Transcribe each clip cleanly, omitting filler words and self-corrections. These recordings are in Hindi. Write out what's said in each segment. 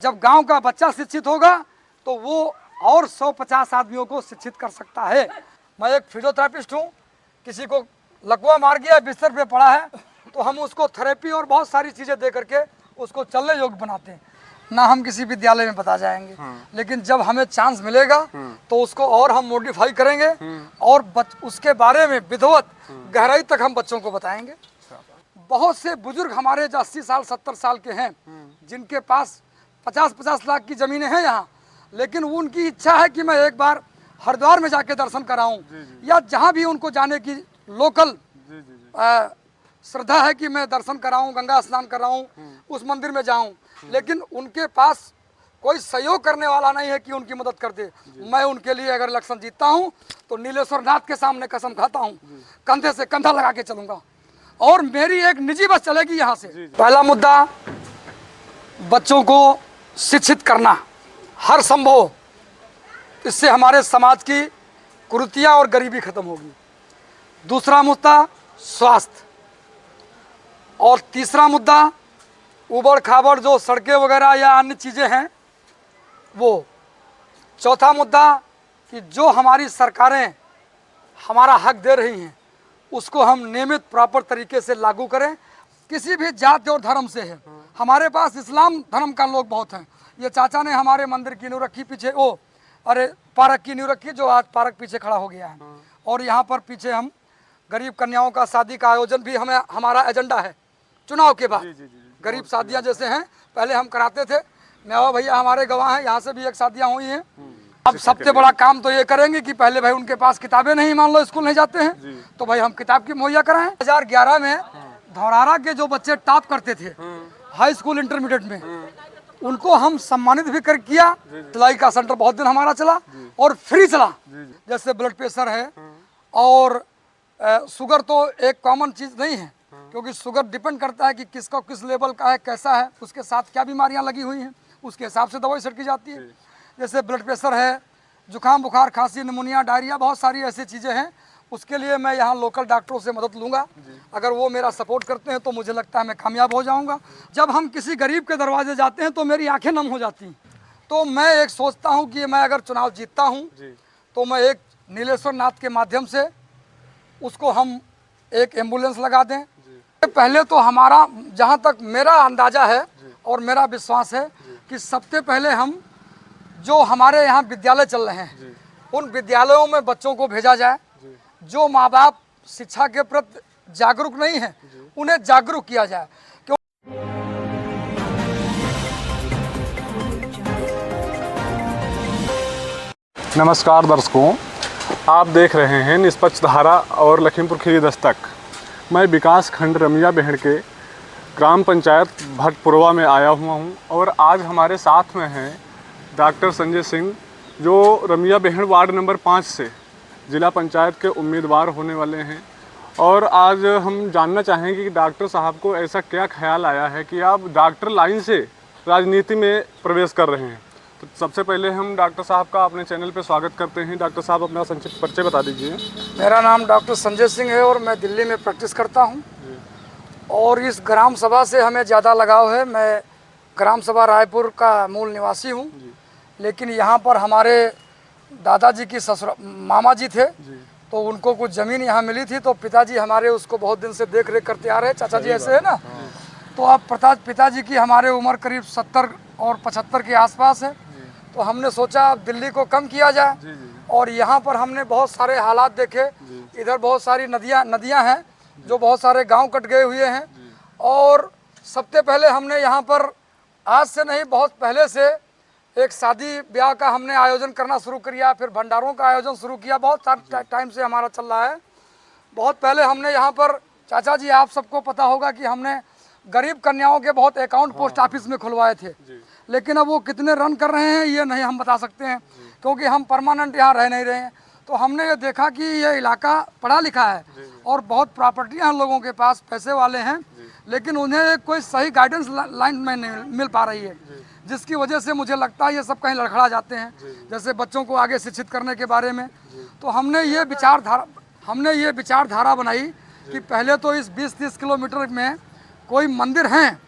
जब गांव का बच्चा शिक्षित होगा तो वो और 150 आदमियों को शिक्षित कर सकता है। मैं एक फिजियोथेरेपिस्ट हूँ, किसी को लकवा मार गया, बिस्तर पे पड़ा है, तो हम उसको थेरेपी और बहुत सारी चीज़ें दे करके उसको चलने योग्य बनाते हैं। ना हम किसी विद्यालय में बता जाएंगे, लेकिन जब हमें चांस मिलेगा तो उसको और हम मॉडिफाई करेंगे और उसके बारे में विधिवत गहराई तक हम बच्चों को बताएंगे। बहुत से बुजुर्ग हमारे जो 80 साल 70 साल के हैं, जिनके पास 50-50 लाख की ज़मीनें हैं यहाँ, लेकिन उनकी इच्छा है कि मैं एक बार हरिद्वार में जाके दर्शन कराऊं, या जहाँ भी उनको जाने की लोकल श्रद्धा है कि मैं दर्शन कराऊं, गंगा स्नान कराऊं, उस मंदिर में जाऊं, लेकिन उनके पास कोई सहयोग करने वाला नहीं है कि उनकी मदद कर दे। मैं उनके लिए अगर इलेक्शन जीतता हूं तो नीलेश्वर नाथ के सामने कसम खाता हूं, कंधे से कंधा लगा के चलूंगा और मेरी एक निजी बस चलेगी यहाँ से। पहला मुद्दा, बच्चों को शिक्षित करना हर संभव, इससे हमारे समाज की कुरीतियाँ और गरीबी खत्म होगी। दूसरा मुद्दा स्वास्थ्य, और तीसरा मुद्दा उबड़ खाबड़ जो सड़कें वगैरह या अन्य चीज़ें हैं वो। चौथा मुद्दा कि जो हमारी सरकारें हमारा हक दे रही हैं उसको हम नियमित प्रॉपर तरीके से लागू करें। किसी भी जाति और धर्म से है, हमारे पास इस्लाम धर्म का लोग बहुत हैं। ये चाचा ने हमारे मंदिर की नींव रखी, पीछे पार्क की नींव रखी, जो आज पार्क पीछे खड़ा हो गया है। और यहाँ पर पीछे हम गरीब कन्याओं का शादी का आयोजन भी हमारा एजेंडा है। चुनाव के बाद गरीब शादियाँ जैसे हैं पहले हम कराते थे, मेवा भैया हमारे गवाह हैं, यहाँ से भी एक शादियाँ हुई हैं। अब सबसे बड़ा काम तो ये करेंगे कि पहले भाई उनके पास किताबें नहीं, मान लो स्कूल नहीं जाते हैं, तो भाई हम किताब की मुहैया कराएं। 2011 में धौरारा के जो बच्चे टॉप करते थे हाई स्कूल इंटरमीडिएट में, उनको हम सम्मानित भी कर किया। सिलाई का सेंटर बहुत दिन हमारा चला और फ्री चला। जैसे ब्लड प्रेशर है और शुगर तो एक कॉमन चीज़ नहीं है, क्योंकि शुगर डिपेंड करता है कि किसका किस लेवल का है, कैसा है, उसके साथ क्या बीमारियां लगी हुई हैं, उसके हिसाब से दवाई छिड़की जाती है। जैसे ब्लड प्रेशर है, जुकाम बुखार खांसी निमोनिया डायरिया, बहुत सारी ऐसी चीज़ें हैं। उसके लिए मैं यहाँ लोकल डॉक्टरों से मदद लूँगा। अगर वो मेरा सपोर्ट करते हैं तो मुझे लगता है मैं कामयाब हो जाऊँगा। जब हम किसी गरीब के दरवाजे जाते हैं तो मेरी आंखें नम हो जाती हैं। तो मैं एक सोचता हूँ कि मैं अगर चुनाव जीतता हूँ तो मैं एक नीलेश्वर नाथ के माध्यम से उसको हम एक एम्बुलेंस लगा दें। पहले तो हमारा, जहाँ तक मेरा अंदाज़ा है और मेरा विश्वास है कि सबसे पहले हम जो हमारे यहाँ विद्यालय चल रहे हैं उन विद्यालयों में बच्चों को भेजा जाए। जो माँ बाप शिक्षा के प्रति जागरूक नहीं है उन्हें जागरूक किया जाए। नमस्कार दर्शकों, आप देख रहे हैं निष्पक्ष धारा और लखीमपुर खीरी दस्तक। मैं विकास खंड रमिया बेहड़ के ग्राम पंचायत भटपुरवा में आया हुआ हूं और आज हमारे साथ में हैं डॉक्टर संजय सिंह, जो रमिया बेहड़ वार्ड नंबर 5 से ज़िला पंचायत के उम्मीदवार होने वाले हैं। और आज हम जानना चाहेंगे कि डॉक्टर साहब को ऐसा क्या ख्याल आया है कि आप डॉक्टर लाइन से राजनीति में प्रवेश कर रहे हैं। तो सबसे पहले हम डॉक्टर साहब का अपने चैनल पे स्वागत करते हैं। डॉक्टर साहब, अपना संक्षिप्त परिचय बता दीजिए। मेरा नाम डॉक्टर संजय सिंह है और मैं दिल्ली में प्रैक्टिस करता हूं। और इस ग्राम सभा से हमें ज़्यादा लगाव है। मैं ग्राम सभा रायपुर का मूल निवासी हूं, लेकिन यहाँ पर हमारे दादाजी की मामा जी थे, तो उनको कुछ ज़मीन यहाँ मिली थी, तो पिताजी हमारे उसको बहुत दिन से देख रेख करते आ रहे हैं। चाचा जी ऐसे है ना। तो अब पिताजी की हमारे उम्र करीब 70 और 75 के आसपास है। तो हमने सोचा अब दिल्ली को कम किया जाए और यहाँ पर हमने बहुत सारे हालात देखे। इधर बहुत सारी नदियाँ हैं, जो बहुत सारे गांव कट गए हुए हैं। और सबसे पहले हमने यहाँ पर, आज से नहीं बहुत पहले से, एक शादी ब्याह का हमने आयोजन करना शुरू किया, फिर भंडारों का आयोजन शुरू किया। बहुत सारे टाइम से हमारा चल रहा है। बहुत पहले हमने यहाँ पर, चाचा जी आप सबको पता होगा कि हमने गरीब कन्याओं के बहुत अकाउंट पोस्ट ऑफिस में खुलवाए थे, लेकिन अब वो कितने रन कर रहे हैं ये नहीं हम बता सकते हैं, क्योंकि हम परमानेंट यहाँ रह नहीं रहे हैं। तो हमने ये देखा कि ये इलाका पढ़ा लिखा है और बहुत प्रॉपर्टियाँ लोगों के पास, पैसे वाले हैं, लेकिन उन्हें कोई सही गाइडेंस लाइन में नहीं मिल पा रही है, जिसकी वजह से मुझे लगता है ये सब कहीं लड़खड़ा जाते हैं। जैसे बच्चों को आगे शिक्षित करने के बारे में, तो हमने ये विचारधारा बनाई कि पहले तो इस 20-30 किलोमीटर में कोई मंदिर हैं,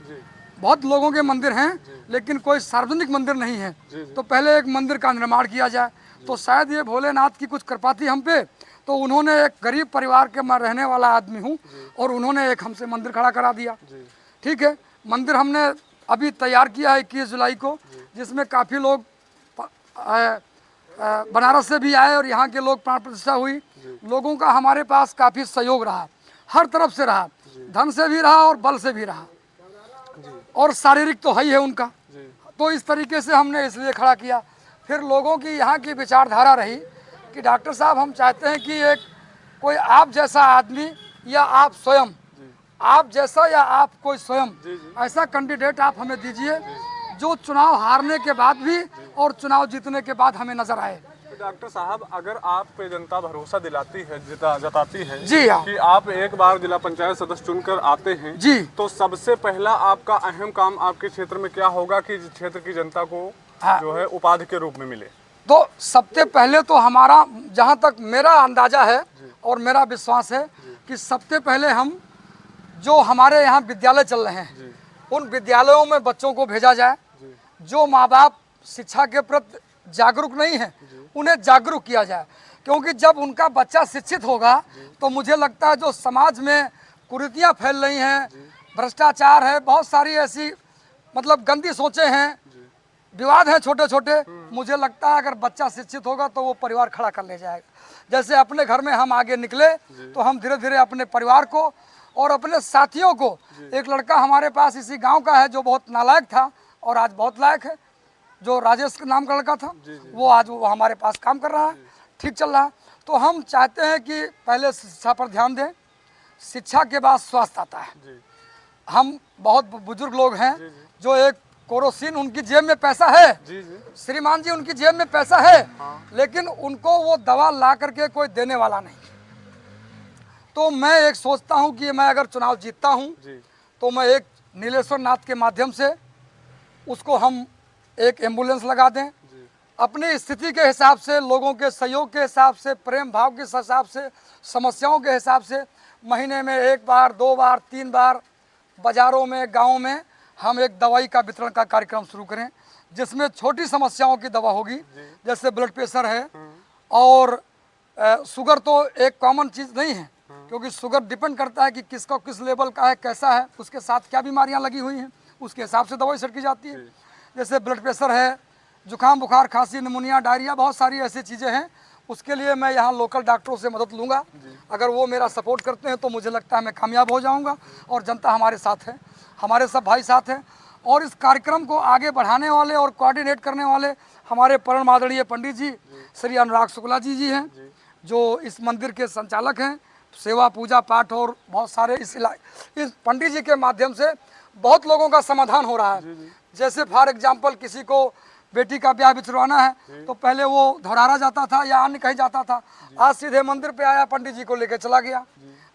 बहुत लोगों के मंदिर हैं, लेकिन कोई सार्वजनिक मंदिर नहीं है, जी, जी। तो पहले एक मंदिर का निर्माण किया जाए। तो शायद ये भोलेनाथ की कुछ कृपा थी हम पे, तो उन्होंने, एक गरीब परिवार के मैं रहने वाला आदमी हूँ, और उन्होंने एक हमसे मंदिर खड़ा करा दिया। ठीक है, मंदिर हमने अभी तैयार किया है 21 जुलाई को, जिसमें काफ़ी लोग बनारस से भी आए और यहाँ के लोग प्राण प्रतिष्ठा हुई। लोगों का हमारे पास काफ़ी सहयोग रहा, हर तरफ से रहा, धन से भी रहा और बल से भी रहा, और शारीरिक तो है ही है उनका। तो इस तरीके से हमने इसलिए खड़ा किया। फिर लोगों की यहाँ की विचारधारा रही कि डॉक्टर साहब, हम चाहते हैं कि एक कोई आप जैसा आदमी, या आप स्वयं, आप जैसा या आप कोई स्वयं, ऐसा कैंडिडेट आप हमें दीजिए जो चुनाव हारने के बाद भी और चुनाव जीतने के बाद हमें नजर आए। डॉक्टर साहब, अगर आप पे जनता भरोसा दिलाती है, जताती है जी हाँ, कि आप एक बार जिला पंचायत सदस्य चुनकर आते हैं जी, तो सबसे पहला आपका अहम काम आपके क्षेत्र में क्या होगा कि क्षेत्र की जनता को जो है उपाधि के रूप में मिले? तो सबसे पहले तो हमारा, जहाँ तक मेरा अंदाजा है और मेरा विश्वास है कि सबसे पहले हम, जो हमारे यहाँ विद्यालय चल रहे हैं, उन विद्यालयों में बच्चों को भेजा जाए। जो माँ बाप शिक्षा के प्रति जागरूक नहीं है, उन्हें जागरूक किया जाए, क्योंकि जब उनका बच्चा शिक्षित होगा तो मुझे लगता है जो समाज में कुरीतियाँ फैल रही हैं, भ्रष्टाचार है, बहुत सारी ऐसी मतलब गंदी सोचें हैं, विवाद हैं छोटे छोटे, मुझे लगता है अगर बच्चा शिक्षित होगा तो वो परिवार खड़ा कर ले जाएगा। जैसे अपने घर में हम आगे निकले तो हम धीरे धीरे अपने परिवार को और अपने साथियों को, एक लड़का हमारे पास इसी गांव का है जो बहुत नालायक था और आज बहुत लायक है, जो राजेश के नाम का लड़का था, वो आज वो हमारे पास काम कर रहा है, ठीक चल रहा है। तो हम चाहते हैं कि पहले शिक्षा पर ध्यान दें, शिक्षा के बाद स्वास्थ्य आता है। हम बहुत बुजुर्ग लोग हैं जो एक कोरोसिन, उनकी जेब में पैसा है, श्रीमान जी उनकी जेब में पैसा है, लेकिन उनको वो दवा ला करके कोई देने वाला नहीं। तो मैं एक सोचता हूँ कि मैं अगर चुनाव जीतता हूँ तो मैं एक नीलेश्वर नाथ के माध्यम से उसको हम एक एम्बुलेंस लगा दें, अपनी स्थिति के हिसाब से, लोगों के सहयोग के हिसाब से, प्रेम भाव के हिसाब से, समस्याओं के हिसाब से महीने में 1 बार 2 बार 3 बार बाज़ारों में, गाँव में हम एक दवाई का वितरण का कार्यक्रम शुरू करें, जिसमें छोटी समस्याओं की दवा होगी, जैसे ब्लड प्रेशर है, और शुगर तो एक कॉमन चीज़ नहीं है, क्योंकि शुगर डिपेंड करता है कि किसका किस लेवल का है, कैसा है, उसके साथ क्या बीमारियां लगी हुई हैं, उसके हिसाब से दवाई छिड़की जाती है। जैसे ब्लड प्रेशर है, जुकाम बुखार, खांसी, निमोनिया, डायरिया, बहुत सारी ऐसी चीज़ें हैं। उसके लिए मैं यहाँ लोकल डॉक्टरों से मदद लूँगा। अगर वो मेरा सपोर्ट करते हैं तो मुझे लगता है मैं कामयाब हो जाऊँगा, और जनता हमारे साथ है, हमारे सब भाई साथ हैं। और इस कार्यक्रम को आगे बढ़ाने वाले और कोऑर्डिनेट करने वाले हमारे परम आदरणीय पंडित जी श्री अनुराग शुक्ला जी हैं, जो इस मंदिर के संचालक हैं। सेवा पूजा पाठ और बहुत सारे इस पंडित जी के माध्यम से बहुत लोगों का समाधान हो रहा है। जैसे फॉर एग्जाम्पल किसी को बेटी का ब्याह बिछड़वाना है तो पहले वो धौरारा जाता था या अन्य कहीं जाता था, आज सीधे मंदिर पे आया, पंडित जी को लेकर चला गया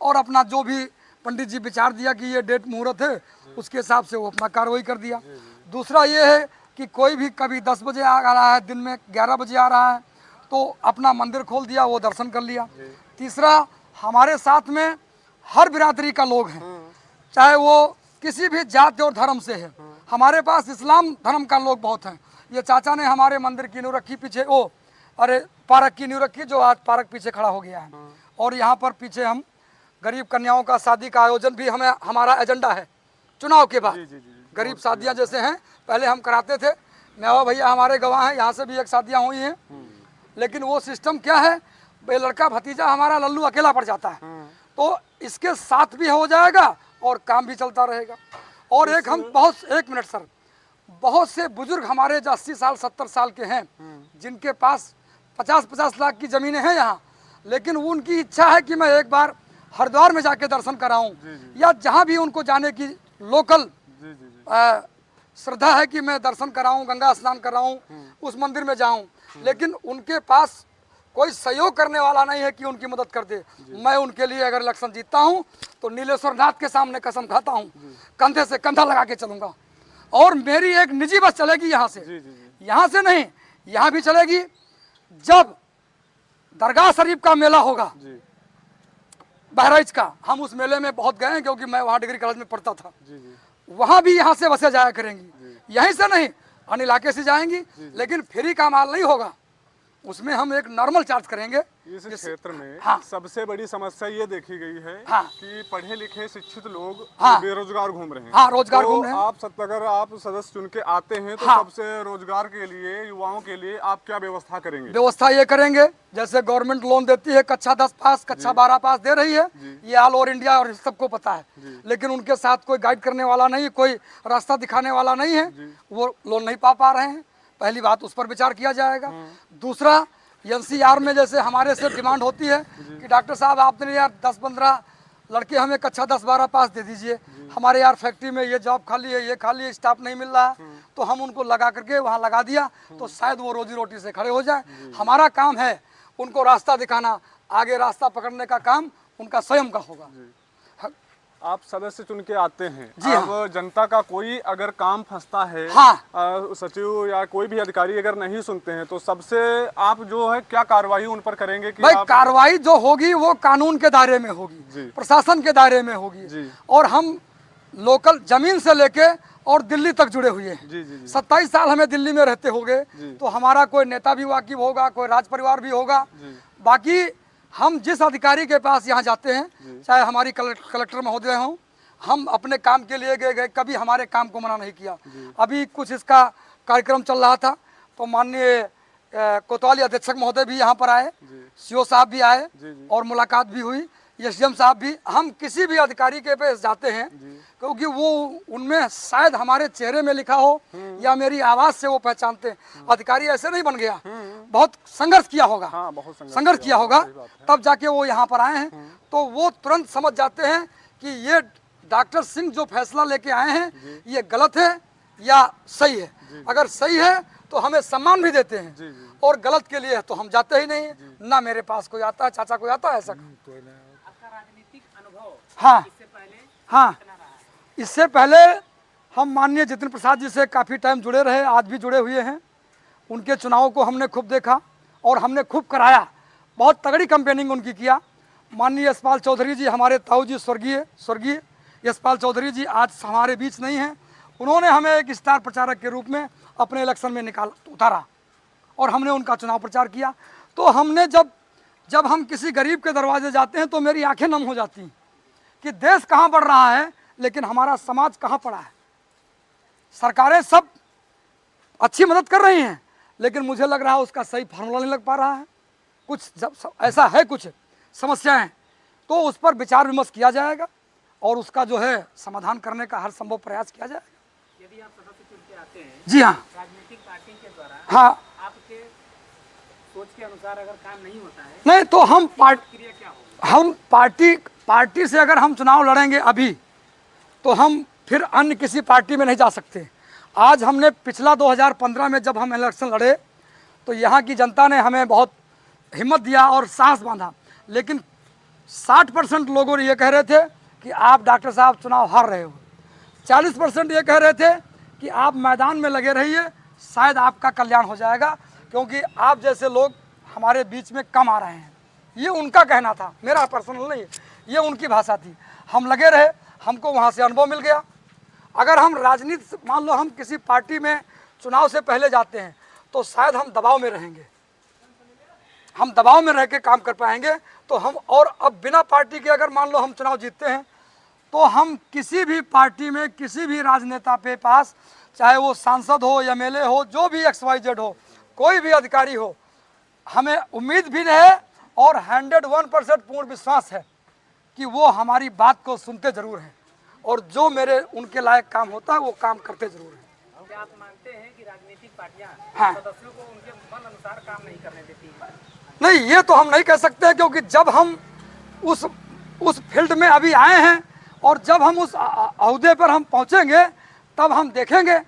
और अपना जो भी पंडित जी विचार दिया कि ये डेट मुहूर्त है, उसके हिसाब से वो अपना कार्रवाई कर दिया। दूसरा ये है कि कोई भी कभी 10 बजे आ रहा है, दिन में 11 बजे आ रहा है, तो अपना मंदिर खोल दिया, वो दर्शन कर लिया। तीसरा, हमारे साथ में हर बिरादरी का लोग हैं, चाहे वो किसी भी जाति और धर्म से है। हमारे पास इस्लाम धर्म का लोग बहुत हैं। ये चाचा ने हमारे मंदिर की नींव रखी पीछे, पार्क की नींव रखी, जो आज पार्क पीछे खड़ा हो गया है। और यहाँ पर पीछे हम गरीब कन्याओं का शादी का आयोजन भी हमारा एजेंडा है। चुनाव के बाद गरीब शादियाँ जैसे हैं पहले हम कराते थे, मेवा भैया हमारे गवाह हैं, यहाँ से भी एक शादियाँ हुई हैं, लेकिन वो सिस्टम क्या है, भाई लड़का भतीजा हमारा लल्लू अकेला पड़ जाता है, तो इसके साथ भी हो जाएगा और काम भी चलता रहेगा। और एक हम एक मिनट सर, बहुत से बुजुर्ग हमारे जो 80 साल 70 साल के हैं, जिनके पास 50-50 लाख की ज़मीनें हैं यहाँ, लेकिन उनकी इच्छा है कि मैं एक बार हरिद्वार में जाके दर्शन कराऊं, या जहाँ भी उनको जाने की लोकल श्रद्धा है कि मैं दर्शन कराऊं, गंगा स्नान कराऊं, उस मंदिर में जाऊं, लेकिन उनके पास कोई सहयोग करने वाला नहीं है कि उनकी मदद कर दे। मैं उनके लिए अगर इलेक्शन जीतता हूं तो नीलेश्वर नाथ के सामने कसम खाता हूं, कंधे से कंधा लगा के चलूंगा। और मेरी एक निजी बस चलेगी यहाँ से, यहाँ से नहीं, यहाँ भी चलेगी। जब दरगाह शरीफ का मेला होगा बहराइच का, हम उस मेले में बहुत गए हैं क्योंकि मैं वहाँ डिग्री कॉलेज में पढ़ता था, वहाँ भी यहाँ से बसें जाया करेंगी। यहीं से नहीं, अन्य इलाके से जाएंगी, लेकिन फ्री का माल नहीं होगा, उसमें हम एक नॉर्मल चार्ज करेंगे। इस क्षेत्र में हाँ। सबसे बड़ी समस्या ये देखी गई है हाँ। कि पढ़े लिखे शिक्षित लोग हाँ। बेरोजगार घूम रहे हैं। हाँ, रोजगार तो घूम रहे हैं। अगर आप सदस्य चुन के आते हैं तो हाँ। सबसे रोजगार के लिए, युवाओं के लिए आप क्या व्यवस्था करेंगे? व्यवस्था ये करेंगे, जैसे गवर्नमेंट लोन देती है, कक्षा 10 पास, कक्षा 12 पास दे रही है, ये ऑल ओवर इंडिया और सबको पता है, लेकिन उनके साथ कोई गाइड करने वाला नहीं, कोई रास्ता दिखाने वाला नहीं है, वो लोन नहीं पा रहे हैं। पहली बात, उस पर विचार किया जाएगा। दूसरा, एनसीआर में जैसे हमारे से डिमांड होती है कि डॉक्टर साहब आपने यार 10-15 लड़के हमें कक्षा 10-12 पास दे दीजिए, हमारे यार फैक्ट्री में ये जॉब खाली है, ये खाली है, स्टाफ नहीं मिल रहा है, तो हम उनको लगा करके वहाँ लगा दिया तो शायद वो रोजी रोटी से खड़े हो जाए। हमारा काम है उनको रास्ता दिखाना, आगे रास्ता पकड़ने का काम उनका स्वयं का होगा। आप सदस्य चुन के आते हैं, जी अब हाँ। जनता का कोई अगर काम फंसता है, हाँ। सचिव या कोई भी अधिकारी अगर नहीं सुनते हैं तो सबसे आप जो है क्या कार्रवाई उन पर करेंगे कि भाई आप... कार्रवाई जो होगी वो कानून के दायरे में होगी, प्रशासन के दायरे में होगी, और हम लोकल जमीन से लेके और दिल्ली तक जुड़े हुए हैं। 27 साल हमें दिल्ली में रहते हो गए, तो हमारा कोई नेता भी वाकिफ होगा, कोई राज परिवार भी होगा। बाकी हम जिस अधिकारी के पास यहाँ जाते हैं, चाहे हमारी कलेक्टर महोदय हों, हम अपने काम के लिए गए, कभी हमारे काम को मना नहीं किया। अभी कुछ इसका कार्यक्रम चल रहा था तो माननीय कोतवाली अधीक्षक महोदय भी यहाँ पर आए, सीओ साहब भी आए और मुलाकात भी हुई, एसडीएम साहब भी। हम किसी भी अधिकारी के पास जाते हैं क्योंकि वो उनमें शायद हमारे चेहरे में लिखा हो या मेरी आवाज़ से वो पहचानते हैं। अधिकारी ऐसे नहीं बन गया, बहुत संघर्ष किया होगा। हाँ, बहुत संघर्ष किया होगा, तब जाके वो यहाँ पर आए हैं। तो वो तुरंत समझ जाते हैं कि ये डॉक्टर सिंह जो फैसला लेके आए हैं ये गलत है या सही है। अगर सही है तो हमें सम्मान भी देते हैं, और गलत के लिए है तो हम जाते ही नहीं, ना मेरे पास कोई आता है, चाचा कोई आता है ऐसा। हाँ हाँ, इससे पहले हम माननीय जितेंद्र प्रसाद जी से काफ़ी टाइम जुड़े रहे, आज भी जुड़े हुए हैं। उनके चुनाव को हमने खूब देखा और हमने खूब कराया, बहुत तगड़ी कैंपेनिंग उनकी किया। माननीय यशपाल चौधरी जी, हमारे ताऊ जी स्वर्गीय यशपाल चौधरी जी आज हमारे बीच नहीं हैं, उन्होंने हमें एक स्टार प्रचारक के रूप में अपने इलेक्शन में उतारा और हमने उनका चुनाव प्रचार किया। तो हमने जब हम किसी गरीब के दरवाजे जाते हैं तो मेरी आंखें नम हो जाती हैं कि देश कहाँ बढ़ रहा है, लेकिन हमारा समाज कहाँ पड़ा है। सरकारें सब अच्छी मदद कर रही हैं, लेकिन मुझे लग रहा है उसका सही फार्मूला नहीं लग पा रहा है। कुछ जब ऐसा है, कुछ समस्याएं, तो उस पर विचार विमर्श किया जाएगा और उसका जो है समाधान करने का हर संभव प्रयास किया जाएगा। यदि आप सदस्य चुन के आते हैं, जी हाँ, राजनीतिक पार्टी के द्वारा हाँ, आपके सोच के अनुसार अगर काम नहीं होता है, नहीं तो हम क्रिया क्या होगी? हम पार्टी से अगर हम चुनाव लड़ेंगे अभी, तो हम फिर अन्य किसी पार्टी में नहीं जा सकते। आज हमने पिछला 2015 में जब हम इलेक्शन लड़े तो यहाँ की जनता ने हमें बहुत हिम्मत दिया और साहस बांधा, लेकिन 60% लोगों ये कह रहे थे कि आप डॉक्टर साहब चुनाव हार रहे हो, 40% ये कह रहे थे कि आप मैदान में लगे रहिए, शायद आपका कल्याण हो जाएगा, क्योंकि आप जैसे लोग हमारे बीच में कम आ रहे हैं। ये उनका कहना था, मेरा पर्सनल नहीं, ये उनकी भाषा थी। हम लगे रहे, हमको वहाँ से अनुभव मिल गया। अगर हम राजनीति, मान लो हम किसी पार्टी में चुनाव से पहले जाते हैं तो शायद हम दबाव में रहेंगे, हम दबाव में रह के काम कर पाएंगे। तो हम, और अब बिना पार्टी के अगर मान लो हम चुनाव जीतते हैं तो हम किसी भी पार्टी में किसी भी राजनेता पे पास, चाहे वो सांसद हो, एमएलए हो, जो भी XYZ हो, कोई भी अधिकारी हो, हमें उम्मीद भी है और 101% पूर्ण विश्वास है कि वो हमारी बात को सुनते जरूर हैं और जो मेरे उनके लायक काम होता है वो काम करते जरूर हैं। क्या आप मानते हैं कि राजनीतिक पार्टियां हाँ। सदस्यों को उनके मन अनुसार काम नहीं करने देती हैं? नहीं, ये तो हम नहीं कह सकते, क्योंकि जब हम उस फील्ड में अभी आए हैं और जब हम उस अहदे पर हम पहुंचेंगे तब हम देखेंगे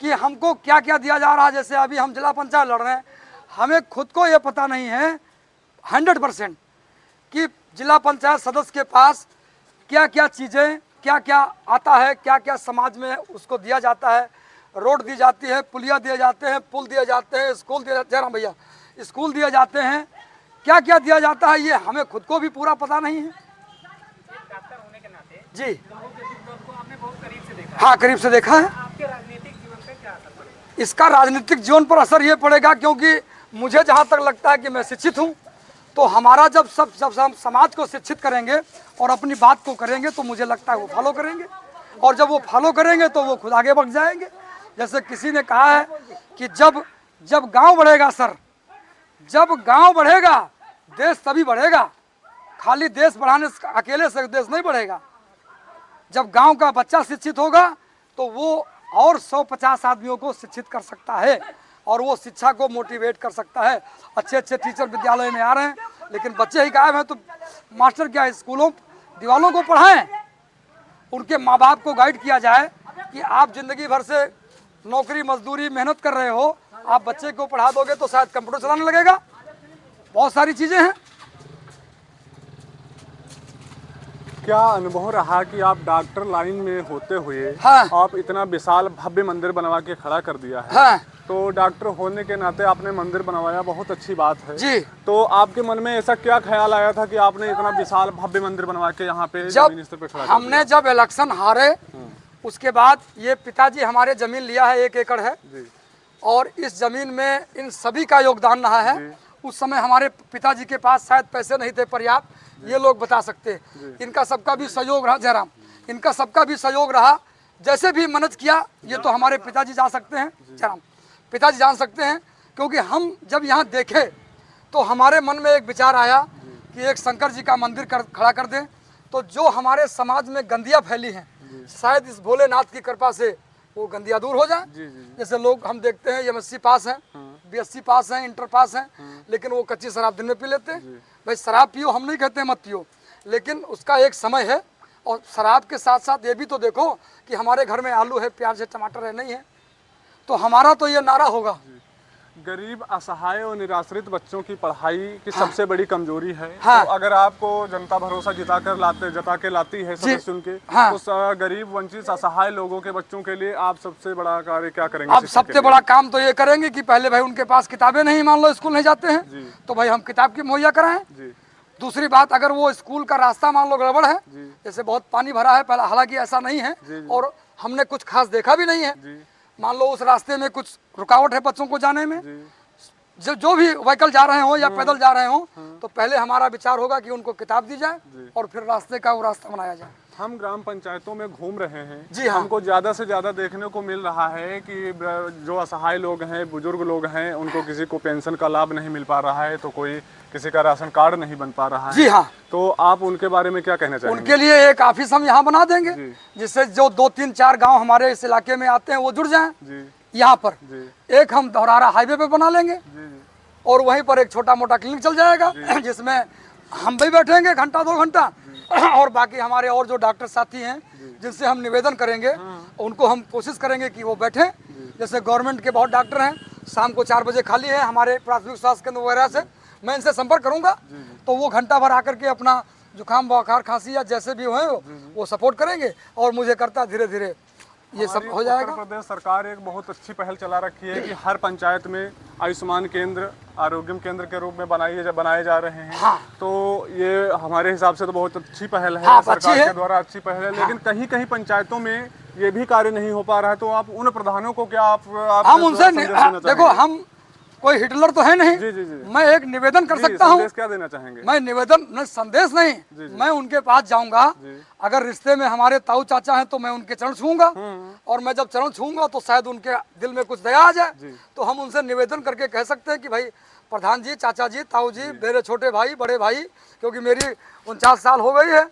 कि हमको क्या क्या दिया जा रहा है। जैसे अभी हम जिला पंचायत लड़ रहे हैं, हमें खुद को ये पता नहीं है 100% कि जिला पंचायत सदस्य के पास क्या क्या चीज़ें, क्या क्या आता है, क्या क्या समाज में उसको दिया जाता है। रोड दी जाती है, पुलिया दिए जाते हैं, पुल दिए जाते हैं, स्कूल दिए जाते हैं, भैया स्कूल दिए जाते हैं, क्या क्या दिया जाता है ये हमें खुद को भी पूरा पता नहीं है। डॉक्टर होने के नाते जी लोगों के दुख दर्द को आपने बहुत करीब से देखा। हाँ, करीब से देखा है। आपके राजनीतिक जीवन पे क्या इसका राजनीतिक जीवन पर असर ये पड़ेगा, क्योंकि मुझे जहाँ तक लगता है कि मैं शिक्षित हूँ, तो हमारा जब हम समाज को शिक्षित करेंगे और अपनी बात को करेंगे तो मुझे लगता है वो फॉलो करेंगे, और जब वो फॉलो करेंगे तो वो खुद आगे बढ़ जाएंगे। जैसे किसी ने कहा है कि जब गांव बढ़ेगा सर, जब गांव बढ़ेगा देश तभी बढ़ेगा, खाली देश बढ़ाने से अकेले से देश नहीं बढ़ेगा। जब गांव का बच्चा शिक्षित होगा तो वो और 150 आदमियों को शिक्षित कर सकता है और वो शिक्षा को मोटिवेट कर सकता है। अच्छे अच्छे टीचर विद्यालय में आ रहे हैं, लेकिन बच्चे ही गायब हैं, तो मास्टर क्या स्कूलों दीवालों को पढ़ाएं, उनके माँ बाप को गाइड किया जाए कि आप जिंदगी भर से नौकरी मजदूरी मेहनत कर रहे हो, आप बच्चे को पढ़ा दोगे तो शायद कंप्यूटर चलाने लगेगा। बहुत सारी चीज़ें हैं। क्या अनुभव रहा कि आप डॉक्टर लाइन में होते हुए हाँ। आप इतना विशाल भव्य मंदिर बनवा के खड़ा कर दिया है। हाँ। तो डॉक्टर होने के नाते आपने मंदिर बनवाया, बहुत अच्छी बात है जी। तो आपके मन में ऐसा क्या ख्याल आया था कि आपने इतना विशाल भव्य मंदिर बनवा के यहाँ पे जमीन स्तर पे खड़ा कर हमने जब इलेक्शन हारे उसके बाद ये पिताजी हमारे जमीन लिया है, 1 एकड़ है जी। और इस जमीन में इन सभी का योगदान रहा है। उस समय हमारे पिताजी के पास शायद पैसे नहीं थे पर्याप्त, ये लोग बता सकते हैं। इनका सबका भी सहयोग रहा, जयराम, इनका सबका भी सहयोग रहा। जैसे भी मदद किया ये तो हमारे पिताजी जा सकते हैं, जयराम पिताजी जान सकते हैं, क्योंकि हम जब यहाँ देखे तो हमारे मन में एक विचार आया कि एक शंकर जी का मंदिर खड़ा कर दें, तो जो हमारे समाज में गंदियाँ फैली हैं शायद इस भोलेनाथ की कृपा से वो गंदियाँ दूर हो जाए। जैसे लोग हम देखते हैं MSc पास हैं, BSc पास हैं, इंटर पास हैं, लेकिन वो कच्ची शराब दिन में पी लेते हैं। भाई शराब पियो, हम नहीं कहते मत पियो, लेकिन उसका एक समय है। और शराब के साथ साथ ये भी तो देखो कि हमारे घर में आलू है, प्याज है, टमाटर है, नहीं है, तो हमारा तो ये नारा होगा। गरीब असहाय और निराश्रित बच्चों की पढ़ाई की सबसे बड़ी कमजोरी है। हाँ। तो अगर आपको जनता भरोसा जता के लाती है सदस्य चुन के, हाँ। तो गरीब वंचित असहाय लोगों के बच्चों के लिए आप सबसे बड़ा कार्य क्या करेंगे? अब सबसे बड़ा काम तो ये करेंगे कि पहले भाई उनके पास किताबें नहीं, मान लो स्कूल नहीं जाते हैं तो भाई हम किताब की मुहैया कराएं। दूसरी बात, अगर वो स्कूल का रास्ता मान लो गड़बड़ है, जैसे बहुत पानी भरा है पहले, हालांकि ऐसा नहीं है और हमने कुछ खास देखा भी नहीं है, मान लो उस रास्ते में कुछ रुकावट है बच्चों को जाने में, जो भी व्हीकल जा रहे हो या पैदल जा रहे हो, तो पहले हमारा विचार होगा कि उनको किताब दी जाए और फिर रास्ते का वो रास्ता बनाया जाए। हम ग्राम पंचायतों में घूम रहे हैं जी हाँ। हमको ज़्यादा से ज़्यादा देखने को मिल रहा है कि जो असहाय लोग हैं, बुजुर्ग लोग हैं, उनको किसी को पेंशन का लाभ नहीं मिल पा रहा है, तो कोई किसी का राशन कार्ड नहीं बन पा रहा है। जी हाँ। तो आप उनके बारे में क्या कहना चाहेंगे? उनके लिए एक ऑफिस हम यहाँ बना देंगे, जिससे जो 2, 3, 4 गाँव हमारे इस इलाके में आते हैं वो जुड़ जाएं यहाँ पर। एक हम धौरारा हाईवे पे बना लेंगे और वहीं पर एक छोटा मोटा क्लिनिक चल जाएगा, जिसमें हम भी बैठेंगे घंटा 2 घंटा और बाकी हमारे और जो डॉक्टर साथी हैं जिनसे हम निवेदन करेंगे उनको हम कोशिश करेंगे कि वो बैठें। जैसे गवर्नमेंट के बहुत डॉक्टर हैं, शाम को 4 बजे खाली है हमारे प्राथमिक स्वास्थ्य केंद्र वगैरह से, मैं इनसे संपर्क करूंगा तो वो घंटा भर आकर के अपना जुकाम बुखार खांसी या जैसे भी हो वो सपोर्ट करेंगे और मुझे करता धीरे धीरे ये सब हो जाएगा। उत्तर प्रदेश सरकार एक बहुत अच्छी पहल चला रखी है कि हर पंचायत में आयुष्मान केंद्र, आरोग्य केंद्र के रूप में बनाए जा रहे हैं। हाँ। तो ये हमारे हिसाब से तो बहुत अच्छी पहल है, हाँ, सरकार के द्वारा अच्छी पहल है। लेकिन कहीं कहीं पंचायतों में ये भी कार्य नहीं हो पा रहा है, तो आप उन प्रधानों को क्या आप हम उनसे देखो, हम कोई हिटलर तो है नहीं। जी। मैं एक निवेदन कर सकता हूँ। क्या देना चाहेंगे? मैं निवेदन संदेश नहीं, मैं उनके पास जाऊंगा, अगर रिश्ते में हमारे ताऊ चाचा हैं तो मैं उनके चरण छूंगा और मैं जब चरण छूंगा तो शायद उनके दिल में कुछ दया आ जाए, तो हम उनसे निवेदन करके कह सकते हैं कि भाई प्रधान जी, चाचा जी, ताऊ जी, मेरे छोटे भाई, बड़े भाई, क्योंकि मेरी 49 साल हो गई है,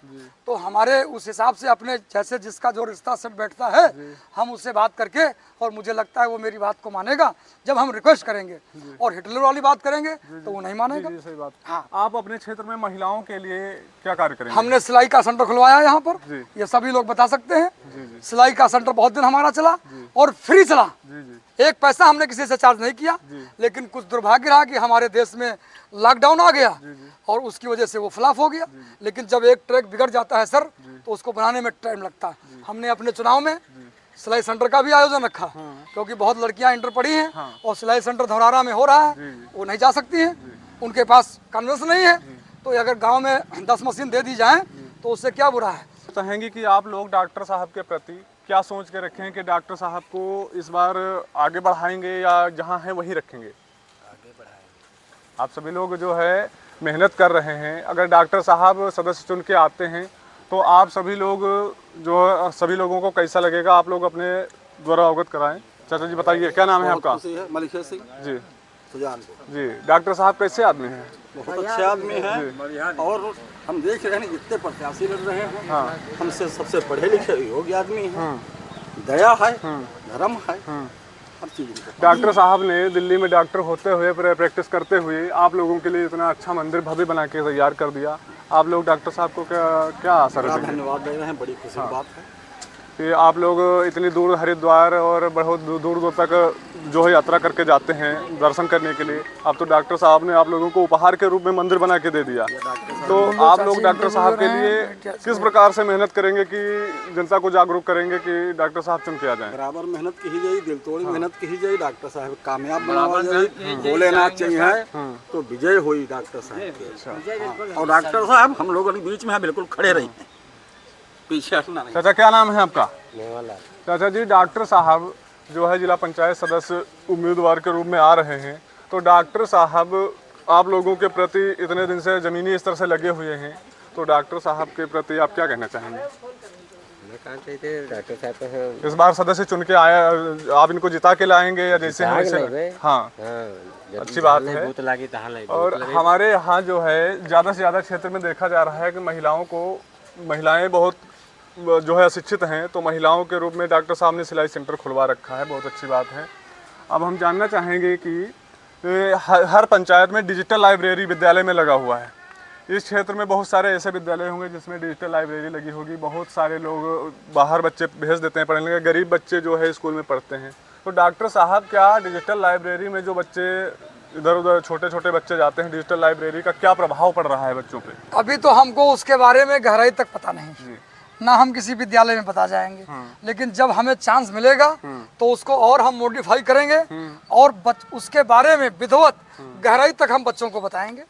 तो हमारे उस हिसाब से अपने जैसे जिसका जो रिश्ता सब बैठता है हम उससे बात करके, और मुझे लगता है वो मेरी बात को मानेगा जब हम रिक्वेस्ट करेंगे। और हिटलर वाली बात करेंगे तो वो नहीं मानेगा। सही बात। हाँ। आप अपने क्षेत्र में महिलाओं के लिए क्या कार्य करेंगे? हमने सिलाई का सेंटर खुलवाया यहाँ पर, ये सभी लोग बता सकते हैं। सिलाई का सेंटर बहुत दिन हमारा चला और फ्री चला, एक पैसा हमने किसी से चार्ज नहीं किया। लेकिन कुछ दुर्भाग्य रहा कि हमारे देश में लॉकडाउन आ गया और उसकी वजह से वो फ्लॉप हो गया। लेकिन जब एक ट्रैक बिगड़ जाता है सर तो उसको बनाने में टाइम लगता है। हमने अपने चुनाव में सिलाई सेंटर का भी आयोजन रखा, क्योंकि बहुत लड़कियां इंटर पढ़ी हैं और सिलाई सेंटर धौरारा में हो रहा है, वो नहीं जा सकती हैं, उनके पास कन्वेंस नहीं है। तो अगर गांव में 10 मशीन दे दी जाए तो उससे क्या बुरा है। चाहेंगे कि आप लोग डॉक्टर साहब के प्रति क्या सोच के रखे हैं कि डॉक्टर साहब को इस बार आगे बढ़ाएंगे या जहाँ हैं वहीं रखेंगे? आगे बढ़ाएंगे। आप सभी लोग जो है मेहनत कर रहे हैं। अगर डॉक्टर साहब सदस्य चुन के आते हैं तो आप सभी लोग जो सभी लोगों को कैसा लगेगा, आप लोग अपने द्वारा अवगत कराएं। चाचा जी बताइए, क्या नाम है आपका? मलिक सिंह जी सुजानपुर। जी। डॉक्टर साहब कैसे आदमी हैं? बहुत अच्छे आदमी हैं और हम देख रहे हैं जितने प्रत्याशी लड़ रहे हैं हाँ। हमसे सबसे पढ़े लिखे योग्य आदमी हैं। दया है, धर्म है, हर चीज। डॉक्टर साहब ने दिल्ली में डॉक्टर होते हुए प्रैक्टिस करते हुए आप लोगों के लिए इतना अच्छा मंदिर भव्य बना के तैयार कर दिया। आप लोग डॉक्टर साहब को क्या आसर बड़ा देंगे? धन्यवाद दे रहे हैं, बड़ी खुशी की बात है कि आप लोग इतनी दूर हरिद्वार और बहुत दूर दूर तक जो है यात्रा करके जाते हैं दर्शन करने के लिए। अब तो डॉक्टर साहब ने आप लोगों को उपहार के रूप में मंदिर बना के दे दिया। तो आप लोग डॉक्टर साहब के लिए किस प्रकार से मेहनत करेंगे कि जनता को जागरूक करेंगे कि डॉक्टर साहब चुन के आ जाएं? बराबर मेहनत की जाए, दिल तोड़ी मेहनत की जाए, डॉक्टर साहब कामयाब बनावा जाए। भोलेनाथ चाहिए तो विजय हुई डॉक्टर साहब की। और डॉक्टर साहब हम लोगों के बीच में बिल्कुल खड़े रही, पीछे हटना नहीं। चाचा क्या नाम है आपका? चाचा जी, डॉक्टर साहब जो है जिला पंचायत सदस्य उम्मीदवार के रूप में आ रहे हैं, तो डॉक्टर साहब आप लोगों के प्रति इतने दिन से ज़मीनी स्तर से लगे हुए हैं, तो डॉक्टर साहब के प्रति आप क्या कहना चाहेंगे? डॉक्टर साहब तो इस बार सदस्य चुन के आया, आप इनको जिता के लाएंगे या जैसे हैं वैसे? हाँ, अच्छी बात है। और हमारे यहाँ जो है ज़्यादा से ज़्यादा क्षेत्र में देखा जा रहा है कि महिलाएं बहुत जो है अशिक्षित हैं, तो महिलाओं के रूप में डॉक्टर साहब ने सिलाई सेंटर खुलवा रखा है, बहुत अच्छी बात है। अब हम जानना चाहेंगे कि हर पंचायत में डिजिटल लाइब्रेरी विद्यालय में लगा हुआ है। इस क्षेत्र में बहुत सारे ऐसे विद्यालय होंगे जिसमें डिजिटल लाइब्रेरी लगी होगी। बहुत सारे लोग बाहर बच्चे भेज देते हैं पढ़ने के, गरीब बच्चे जो है स्कूल में पढ़ते हैं। तो डॉक्टर साहब क्या डिजिटल लाइब्रेरी में जो बच्चे इधर उधर छोटे छोटे बच्चे जाते हैं, डिजिटल लाइब्रेरी का क्या प्रभाव पड़ रहा है बच्चों पे? अभी तो हमको उसके बारे में गहराई तक पता नहीं, ना हम किसी विद्यालय में बता जाएंगे। लेकिन जब हमें चांस मिलेगा तो उसको और हम मॉडिफाई करेंगे और उसके बारे में विधिवत गहराई तक हम बच्चों को बताएंगे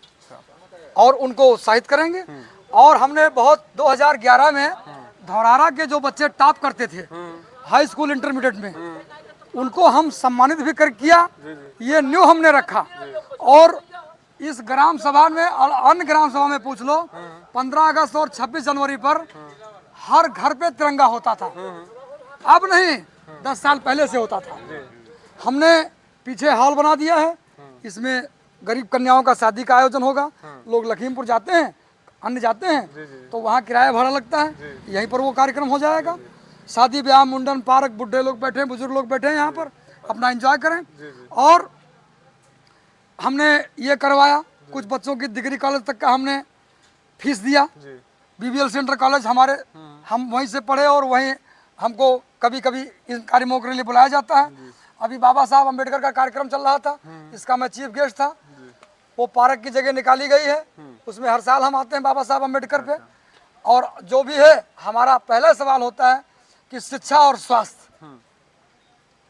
और उनको उत्साहित करेंगे। और हमने बहुत 2011 में धौरारा के जो बच्चे टॉप करते थे हाई स्कूल इंटरमीडिएट में, उनको हम सम्मानित भी किया। ये न्यू हमने रखा। और इस ग्राम सभा में और अन्य ग्राम सभा में पूछ लो, 15 अगस्त और 26 जनवरी पर हर घर पे तिरंगा होता था। अब नहीं, 10 साल पहले से होता था। हमने पीछे हॉल बना दिया है, इसमें गरीब कन्याओं का शादी का आयोजन होगा। लोग लखीमपुर जाते हैं, अन्य जाते हैं, तो वहाँ किराया भाड़ा लगता है, यहीं पर वो कार्यक्रम हो जाएगा। शादी ब्याह मुंडन पार्क, बुढ़े लोग बैठे हैं, बुजुर्ग लोग बैठे हैं, यहाँ पर अपना एंजॉय करें। और हमने ये करवाया, कुछ बच्चों की डिग्री कॉलेज तक का हमने फीस दिया। बीबीएल सेंटर कॉलेज हमारे, हम वहीं से पढ़े और वहीं हमको कभी कभी इन कार्यक्रमों के लिए बुलाया जाता है। अभी बाबा साहब अम्बेडकर का कार्यक्रम चल रहा था, इसका मैं चीफ गेस्ट था। वो पार्क की जगह निकाली गई है, उसमें हर साल हम आते हैं बाबा साहब अम्बेडकर पे। और जो भी है, हमारा पहला सवाल होता है कि शिक्षा और स्वास्थ्य।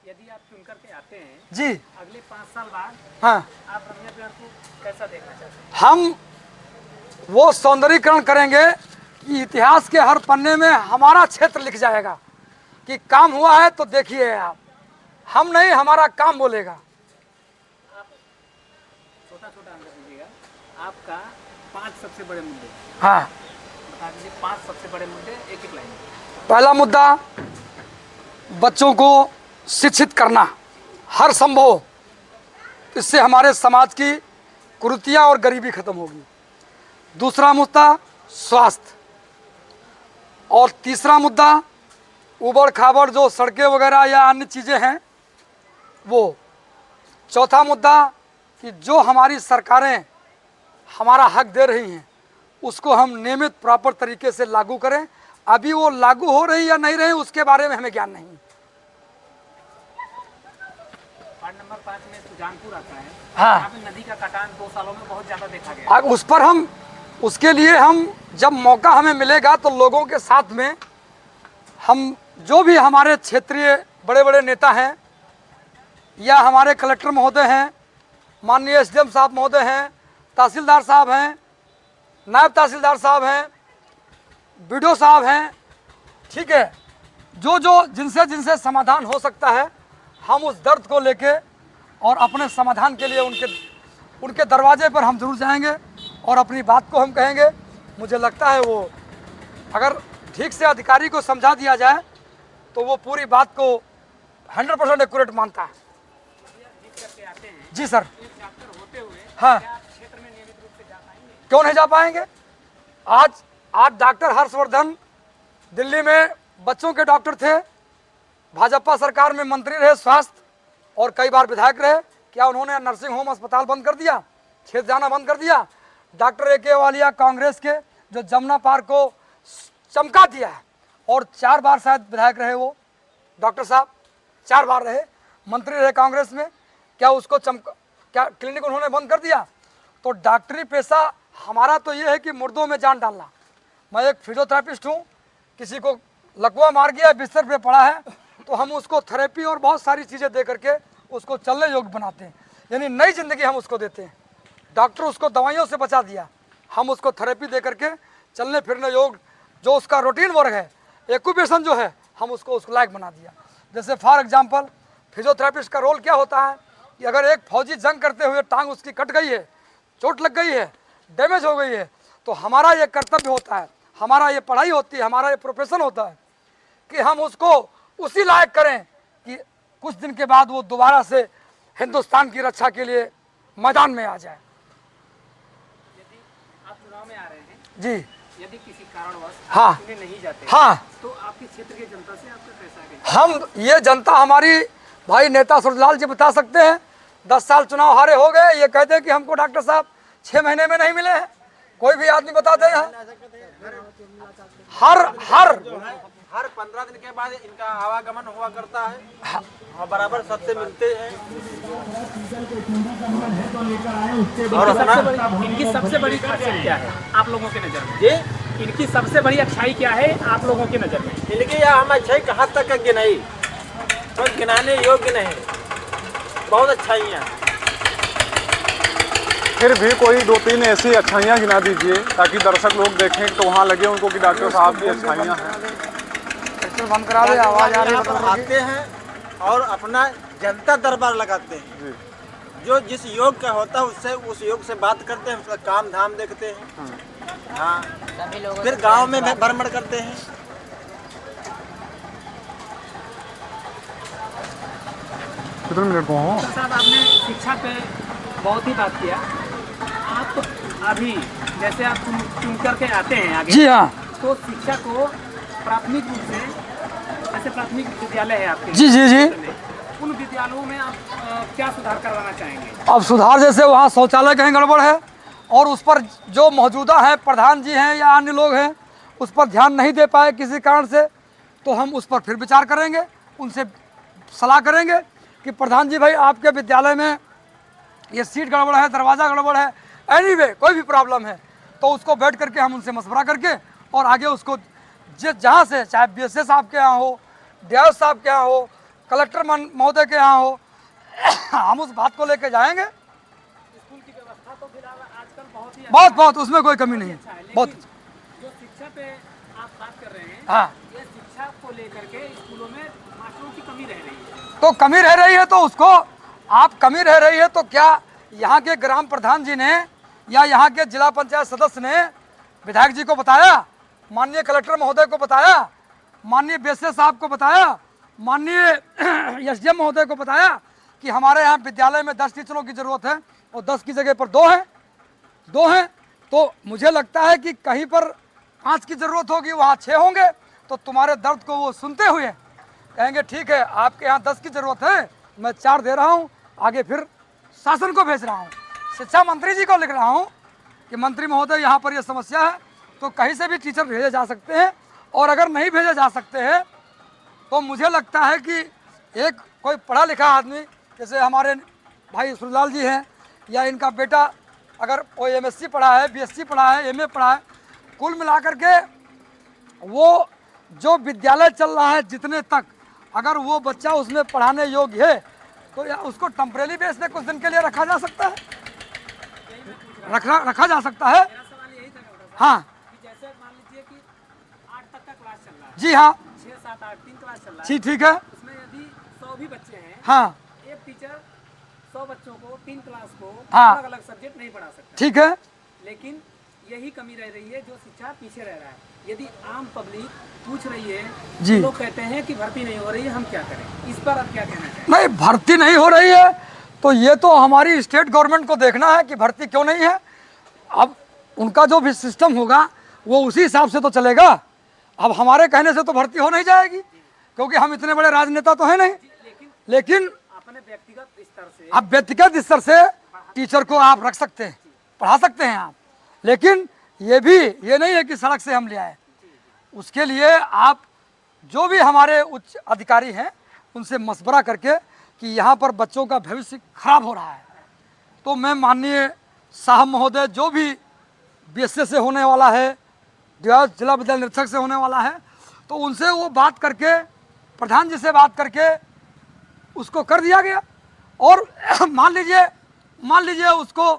यदि आप चुन करके आते हैं जी, अगले 5 साल बाद हाँ, आप रम्या बिहार को कैसा देखना चाहते हैं? हम वो सौंदर्यीकरण करेंगे कि इतिहास के हर पन्ने में हमारा क्षेत्र लिख जाएगा कि काम हुआ है। तो देखिए आप, हम नहीं, हमारा काम बोलेगा। छोटा छोटा आंसर दीजिएगा। आपका 5 सबसे बड़े मुद्दे हाँ, बता दीजिए। 5 सबसे बड़े मुद्दे एक लाइन में। पहला मुद्दा, बच्चों को शिक्षित करना हर संभव, इससे हमारे समाज की कुरीतियां और गरीबी खत्म होगी। दूसरा मुद्दा स्वास्थ्य। और तीसरा मुद्दा उबड़ खाबड़ जो सड़कें वगैरह या अन्य चीज़ें हैं वो। चौथा मुद्दा कि जो हमारी सरकारें हमारा हक दे रही हैं उसको हम नियमित प्रॉपर तरीके से लागू करें। अभी वो लागू हो रही या नहीं रही उसके बारे में हमें ज्ञान नहीं। वार्ड नंबर 5 में सुजानपुर आता है। हाँ। यहाँ पे नदी का कटान 2 सालों में बहुत ज़्यादा देखा गया। अब उस पर हम, उसके लिए हम जब मौका हमें मिलेगा तो लोगों के साथ में हम जो भी हमारे क्षेत्रीय बड़े बड़े नेता हैं या हमारे कलेक्टर महोदय हैं, माननीय एसडीएम साहब महोदय हैं, तहसीलदार साहब हैं, नायब तहसीलदार साहब हैं, बीडीओ साहब हैं, ठीक है, जो जिनसे जिनसे समाधान हो सकता है, हम उस दर्द को लेके और अपने समाधान के लिए उनके दरवाजे पर हम जरूर जाएंगे और अपनी बात को हम कहेंगे। मुझे लगता है वो अगर ठीक से अधिकारी को समझा दिया जाए तो वो पूरी बात को 100% एक्यूरेट मानता है। जी सर। हाँ, क्यों नहीं जा पाएंगे? आज डॉक्टर हर्षवर्धन दिल्ली में बच्चों के डॉक्टर थे, भाजपा सरकार में मंत्री रहे स्वास्थ्य और कई बार विधायक रहे। क्या उन्होंने नर्सिंग होम अस्पताल बंद कर दिया, खेत जाना बंद कर दिया? डॉक्टर AK वालिया कांग्रेस के जो जमुना पार को चमका दिया है और 4 बार शायद विधायक रहे वो डॉक्टर साहब, 4 बार रहे, मंत्री रहे कांग्रेस में। क्या उसको क्या क्लिनिक उन्होंने बंद कर दिया? तो डॉक्टरी पेशा हमारा तो ये है कि मुर्दों में जान डालना। मैं एक फिजियोथेरेपिस्ट हूँ, किसी को लकवा मार गया, बिस्तर पे पड़ा है, तो हम उसको थेरेपी और बहुत सारी चीज़ें दे करके उसको चलने योग्य बनाते हैं, यानी नई जिंदगी हम उसको देते हैं। डॉक्टर उसको दवाइयों से बचा दिया, हम उसको थेरेपी दे करके चलने फिरने योग्य जो उसका रूटीन वर्क है, एक्यूपेशन जो है, हम उसको लायक बना दिया। जैसे फॉर एग्जांपल फिजियोथेरेपिस्ट का रोल क्या होता है कि अगर एक फौजी जंग करते हुए टांग उसकी कट गई है, चोट लग गई है, डैमेज हो गई है, तो हमारा ये कर्तव्य होता है, हमारा ये पढ़ाई होती है, हमारा ये प्रोफेशन होता है कि हम उसको उसी लायक करें कि कुछ दिन के बाद वो दोबारा से हिंदुस्तान की रक्षा के लिए मैदान में आ जाए। यदि आप चुनाव में आ रहे हैं जी, यदि किसी कारणवश हाँ, आप चुने नहीं जाते, हाँ, तो आपके क्षेत्र की जनता से आपका कैसा है? हम ये जनता हमारी भाई नेता सूरजलाल जी बता सकते हैं। 10 साल चुनाव हारे हो गए, ये कहते हैं कि हमको डॉक्टर साहब 6 महीने में नहीं मिले हैं। कोई भी आदमी बताते हैं हर 15 दिन के बाद इनका आवागमन हुआ करता है और बराबर सबसे मिलते हैं। और इनकी सबसे बड़ी खासियत क्या है आप लोगों के नज़र में? जी, इनकी सबसे बड़ी अच्छाई क्या है आप लोगों की नज़र में? इनकी यह हम अच्छाई कहाँ तक का गिनाई, तो गिनाने योग्य नहीं, बहुत अच्छाइयाँ। फिर भी कोई 2-3 ऐसी अच्छाइयाँ गिना दीजिए ताकि दर्शक लोग देखें तो वहाँ लगे उनको कि डॉक्टर साहब की अच्छाइयाँ हैं। बंद करा दे, आवाज आ रही यहाँ पर है। आते हैं और अपना जनता दरबार लगाते हैं, जो जिस योग का होता है उससे उस योग से बात करते हैं, उसका काम धाम देखते हैं। हाँ, फिर गांव में भ्रमण करते हैं। कितने मिनट को हो? डॉक्टर साहब, आपने शिक्षा पे बहुत ही बात किया। आप अभी जैसे आप चुन करके आते हैं आगे, जी हाँ, तो शिक्षा को प्राथमिक रूप से, जैसे प्राथमिक विद्यालय है आपके, जी जी जी, उन विद्यालयों में आप क्या सुधार करवाना चाहेंगे? अब सुधार जैसे वहाँ शौचालय कहीं गड़बड़ है और उस पर जो मौजूदा है प्रधान जी हैं या अन्य लोग हैं उस पर ध्यान नहीं दे पाए किसी कारण से, तो हम उस पर फिर विचार करेंगे, उनसे सलाह करेंगे कि प्रधान जी भाई आपके विद्यालय में ये सीट गड़बड़ है, दरवाज़ा गड़बड़ है, एनीवे कोई भी प्रॉब्लम है तो उसको बैठ करके हम उनसे मशवरा करके और आगे उसको जहाँ से, चाहे BSS साहब के यहाँ हो, DIO साहब के यहाँ हो, कलेक्टर महोदय के यहाँ हो, हम उस बात को लेके जाएंगे। स्कूल की व्यवस्था तो फिलहाल आजकल बहुत ही बहुत उसमें कोई कमी नहीं है, बहुत। जो शिक्षा पे आप बात कर रहे हैं, हाँ, ये शिक्षा को लेकर के स्कूलों में मास्टरों की कमी रह रही है। तो कमी रह रही है तो उसको आप कमी रह रही है तो क्या यहाँ के ग्राम प्रधान जी ने या यहाँ के जिला पंचायत सदस्य ने विधायक जी को बताया, माननीय कलेक्टर महोदय को बताया, माननीय BSS साहब को बताया, माननीय SDM महोदय को बताया कि हमारे यहाँ विद्यालय में 10 टीचरों की ज़रूरत है और 10 की जगह पर 2 हैं। तो मुझे लगता है कि कहीं पर 5 की ज़रूरत होगी, वहाँ 6 होंगे, तो तुम्हारे दर्द को वो सुनते हुए कहेंगे ठीक है आपके यहाँ 10 की ज़रूरत है, मैं 4 दे रहा हूँ, आगे फिर शासन को भेज रहा हूँ, शिक्षा मंत्री जी को लिख रहा हूँ कि मंत्री महोदय यहाँ पर ये समस्या है, तो कहीं से भी टीचर भेजे जा सकते हैं। और अगर नहीं भेजे जा सकते हैं तो मुझे लगता है कि एक कोई पढ़ा लिखा आदमी जैसे हमारे भाई सूरजलाल जी हैं या इनका बेटा अगर कोई MSc पढ़ा है, BSc पढ़ा है, MA पढ़ा है, कुल मिलाकर के वो जो विद्यालय चल रहा है जितने तक अगर वो बच्चा उसमें पढ़ाने योग्य है तो उसको टेम्परेरी बेस पे कुछ दिन के लिए रखा जा सकता है, रखा जा सकता है। मेरा सवाल यही था डॉक्टर साहब, हाँ कि जैसे मान लीजिए कि 8 तक का क्लास चल रहा है, जी हाँ, 6, 7, 8 3 क्लास चल रहा है। जी ठीक है। उसमें यदि 100 भी बच्चे हैं, हाँ एक टीचर 100 बच्चों को 3 क्लास को हाँ। अलग अलग सब्जेक्ट नहीं पढ़ा सकता। ठीक है। लेकिन यही कमी रह रही है, जो शिक्षा पीछे रह रहा है। यदि आम पब्लिक पूछ रही है, जी। तो लोग कहते हैं कि भर्ती नहीं हो रही है, हम क्या करें? इस पर आप क्या कहना चाहेंगे? नहीं, भर्ती नहीं हो रही है तो ये तो हमारी स्टेट गवर्नमेंट को देखना है कि भर्ती क्यों नहीं है। अब उनका जो भी सिस्टम होगा वो उसी हिसाब से तो चलेगा। अब हमारे कहने से तो भर्ती हो नहीं जाएगी, क्योंकि हम इतने बड़े राजनेता तो हैं नहीं। लेकिन अपने व्यक्तिगत स्तर से आप व्यक्तिगत स्तर से टीचर को आप रख सकते हैं, पढ़ा सकते हैं आप, लेकिन ये नहीं है कि सड़क से हम ले आए। उसके लिए आप जो भी हमारे उच्च अधिकारी हैं उनसे मशवरा करके कि यहाँ पर बच्चों का भविष्य खराब हो रहा है, तो मैं माननीय साहब महोदय जो भी बीएसए से होने वाला है, जिला विद्यालय निरीक्षक से होने वाला है, तो उनसे वो बात करके, प्रधान जी से बात करके उसको कर दिया गया। और मान लीजिए उसको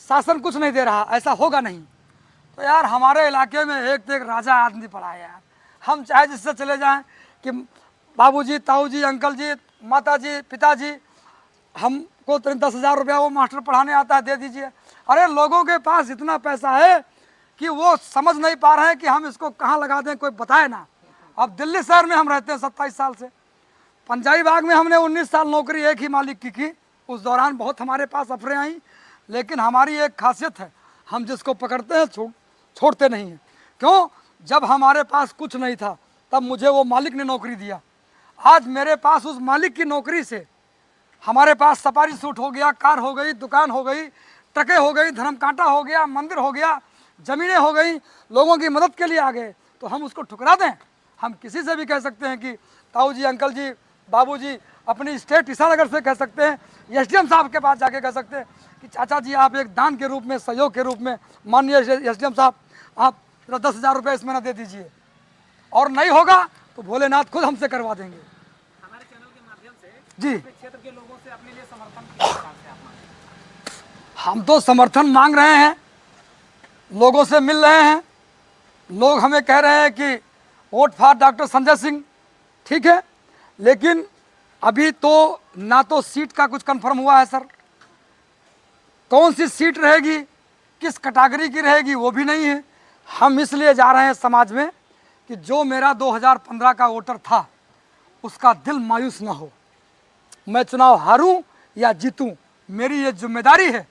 शासन कुछ नहीं दे रहा, ऐसा होगा नहीं। तो यार हमारे इलाके में एक तो एक राजा आदमी पड़ा है यार। हम चाहे जिससे चले जाएं कि बाबूजी, ताऊजी, अंकल जी, माताजी, पिताजी, हमको 10,000 रुपया वो मास्टर पढ़ाने आता है, दे दीजिए। अरे लोगों के पास इतना पैसा है कि वो समझ नहीं पा रहे हैं कि हम इसको कहाँ लगा दें, कोई बताए ना। अब दिल्ली शहर में हम रहते हैं 27 साल से, पंजाबी बाग में हमने 19 साल नौकरी एक ही मालिक की। उस दौरान बहुत हमारे पास अफरे आई, लेकिन हमारी एक खासियत है, हम जिसको पकड़ते हैं छोड़ते नहीं हैं। क्यों? जब हमारे पास कुछ नहीं था तब मुझे वो मालिक ने नौकरी दिया। आज मेरे पास उस मालिक की नौकरी से हमारे पास सफारी सूट हो गया, कार हो गई, दुकान हो गई, ट्रकें हो गई, धर्म कांटा हो गया, मंदिर हो गया, ज़मीनें हो गई, लोगों की मदद के लिए आ गए। तो हम उसको ठुकरा दें? हम किसी से भी कह सकते हैं कि ताऊ जी, अंकल जी, बाबू जी, अपनी स्टेट ईसानगर से कह सकते हैं, एसडीएम साहब के पास जाके कह सकते हैं कि चाचा जी आप एक दान के रूप में, सहयोग के रूप में, माननीय एसडीएम साहब आप 10,000 रुपये इस महीना दे दीजिए, और नहीं होगा तो भोलेनाथ खुद हमसे करवा देंगे। हमारे चैनल के माध्यम से जी अपने क्षेत्र के लोगों से अपने लिए समर्थन किस प्रकार से आप मांगें? हम तो समर्थन मांग रहे हैं, लोगों से मिल रहे हैं। लोग हमें कह रहे हैं कि vote for doctor Sanjay Singh, ठीक है, लेकिन अभी तो ना तो सीट का कुछ कंफर्म हुआ है सर, कौन सी सीट रहेगी, किस कैटेगरी की रहेगी वो भी नहीं है। हम इसलिए जा रहे हैं समाज में कि जो मेरा 2015 का वोटर था उसका दिल मायूस ना हो। मैं चुनाव हारूं या जीतूं, मेरी ये जिम्मेदारी है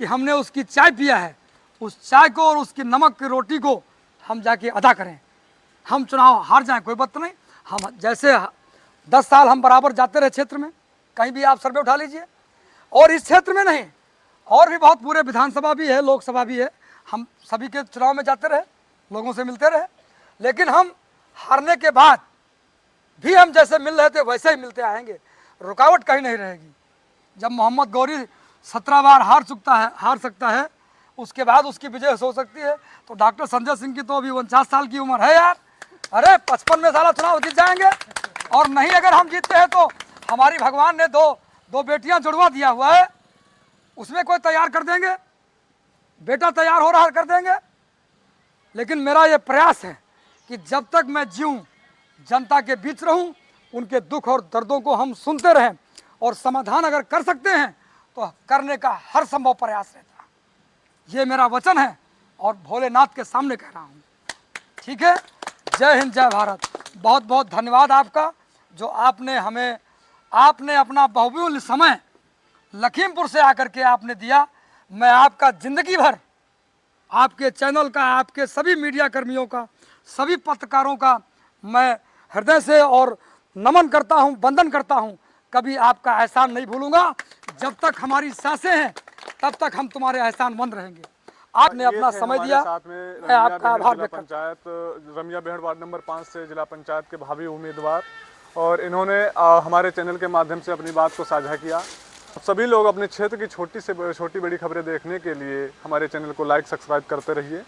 कि हमने उसकी चाय पिया है, उस चाय को और उसकी नमक की रोटी को हम जाके अदा करें। हम चुनाव हार जाएं कोई बात नहीं, हम जैसे 10 साल हम बराबर जाते रहे क्षेत्र में, कहीं भी आप सर्वे उठा लीजिए, और इस क्षेत्र में नहीं, और भी बहुत पूरे विधानसभा भी है, लोकसभा भी है, हम सभी के चुनाव में जाते रहे, लोगों से मिलते रहे, लेकिन हम हारने के बाद भी हम जैसे मिल रहे थे वैसे ही मिलते आएंगे, रुकावट कहीं नहीं रहेगी। जब मोहम्मद गौरी 17 बार हार सकता है, उसके बाद उसकी विजय हो सकती है, तो डॉक्टर संजय सिंह की तो अभी 49 साल की उम्र है यार। अरे 55 में साला चुनाव जीत जाएंगे, और नहीं अगर हम जीतते हैं तो हमारी भगवान ने दो बेटियां जुड़वा दिया हुआ है, उसमें कोई तैयार कर देंगे, बेटा तैयार हो रहा कर देंगे। लेकिन मेरा ये प्रयास है कि जब तक मैं जीऊँ, जनता के बीच रहूं, उनके दुख और दर्दों को हम सुनते रहें, और समाधान अगर कर सकते हैं तो करने का हर संभव प्रयास रहता है। ये मेरा वचन है और भोलेनाथ के सामने कह रहा हूँ, ठीक है। जय हिंद, जय भारत। बहुत बहुत धन्यवाद आपका, जो आपने अपना बहुमूल्य समय लखीमपुर से आकर के आपने दिया। मैं आपका जिंदगी भर, आपके चैनल का, आपके सभी मीडिया कर्मियों का, सभी पत्रकारों का मैं हृदय से और नमन करता हूं, वंदन करता हूं। कभी आपका एहसान नहीं भूलूंगा। जब तक हमारी सांसें हैं तब तक हम तुम्हारे एहसानमंद रहेंगे। आपने अपना समय दिया, मैं आपका आभार व्यक्त करता हूं। पंचायत रमिया बेहड़ वार्ड नंबर 5 से जिला पंचायत के भावी उम्मीदवार, और इन्होंने हमारे चैनल के माध्यम से अपनी बात को साझा किया। सभी लोग अपने क्षेत्र की छोटी से छोटी बड़ी खबरें देखने के लिए हमारे चैनल को लाइक, सब्सक्राइब करते रहिए।